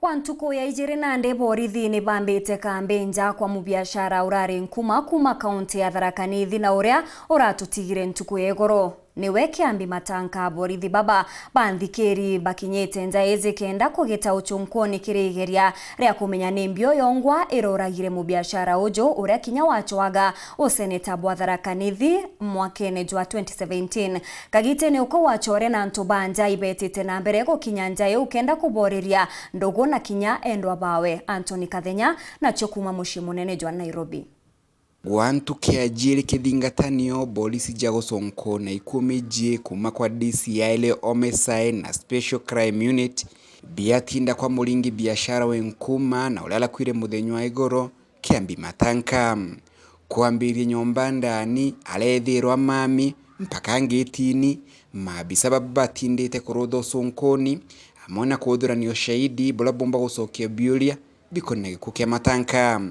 Wantuko ya ijiri nande borithi ni bambite kambenja kwa mubiashara urari nkuma kuma kaunti ya Tharaka Nithi na uria uratutigire ntuku egoro. Niwe Kiambi Matanka borithi baba banthikiri bakinyete njaizi kenda kugita uchunkoni kirigeria ria kumenya ni mbio yongwa iroragire mubiashara ujo uria kinya wachoaga useneta bwa Tharaka Nithi mwakene jwa 2017. Kagite ni uko wachore na ntubanja ibetite na mbere gukinya njai ukenda kuboreria ndogo na kinya endwa bawe. Anthony Kathenya na chokuma mushi munene jwa Nairobi. Wantu kiajiri kithingatanio polisi jago Sonko na ikumeje kuma kwa DCI Homicide na Special Crime Unit biatinda kwa mulingi biashara wenkuma na ulala kwire muthenywa igoro Kiambi Matanka kuambirie nyomba ndani alethirwa mami mpaka ngetini mabisa babatindite kurutho Sonkoni amona kuthurania ushahidi bula bomba gucokia biuria bikone gikukia Matanka.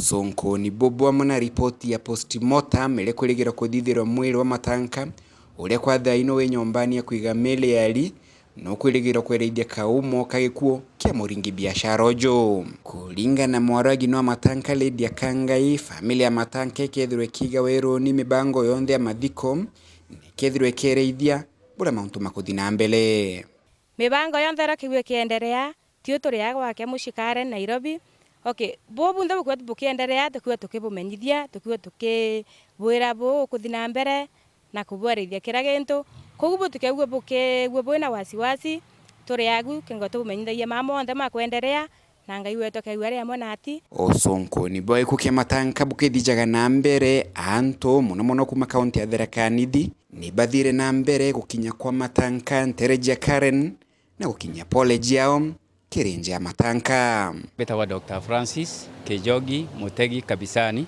Sonkoni bobo amona ripoti ya postmortem ile kuregera kuthithira mwiri wa Matanka uria kwa thaino we nyombani ya kuiga mele yali no kuregera kwereithia kaumo kagikuo kia muringi biashara ojo kulinga na mwaragi no Matanka Lady Kangai familia ya Matanka kethirwe kiga wero ni mibango yonthe ya mathiko kethirwe kereithia bula mauntu makuthina mbele mibango yonthe rakiwe kiendelea tio turi gwake mushikare Nairobi. Okay, bobu ndo kwa tukiendelea tukiwa tukibumenyithia tukiwa tukibwira bo kuthina mbere na kubwarithia kira gintu kugubu tukegwe buke na wasiwasi turi agu kengo tubumenyithia mama onda makwendelea na ngai wetu kaiware amonati Sonkoni boy kukia Matanka bukithijaga na mbere anto muno kuma kaunti ya Tharaka Nithi ni bathire na mbere gukinya kwa Matanka ntereja Karen na gukinya pole jiao Kirinja ya Matanka. Betawa Dr. Francis Kejogi Mutegi Kabisani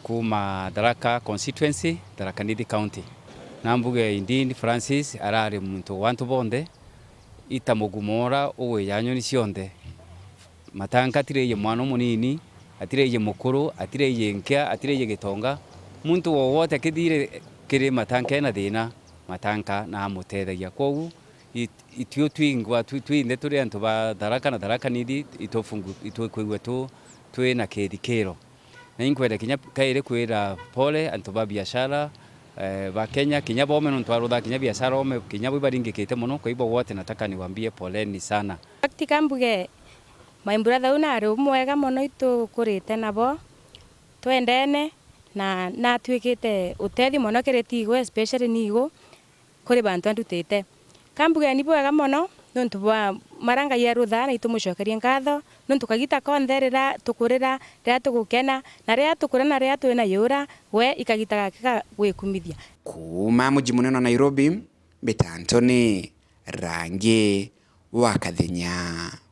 kuma Tharaka constituency Tharaka Nithi county. Nambuge indini Francis arari muntu wantu bonde itamugumora uwe yanyo ni sionde. Matanka atireye mwana munini, atireye mukuru, atireye nkia, atireye gitonga. Muntu wowote akithire kiri Matanka na thina Matanka na amutethagia kogu itio twingwa twinde turi antu ba Tharaka na Tharaka Nithi itofungu itokwigwa twi na kethikiro na inkwenda kinya kaire kwira pole antu ba biashara ba Kenya kinya bome ntu arutha kinya biashara ome kinya bibaringikite muno kwa ibo wote nataka niwaambie poleni sana. Faktika mbuge my brother una ari umwega muno itukurite nabo twendene na twikite utethi muno kiritigo especially nigo kuri bantu andutite kambuge ni bwega muno nontu bwa maranga ya rutha na itumucokeria ngatho nontu kagita kontherera tukurira ria tugukena na ria tukura na ria twina yura we ikagita gakika gwikumithia kuma muji munene Nairobi Beta Anthony Rangi wa Kathenya.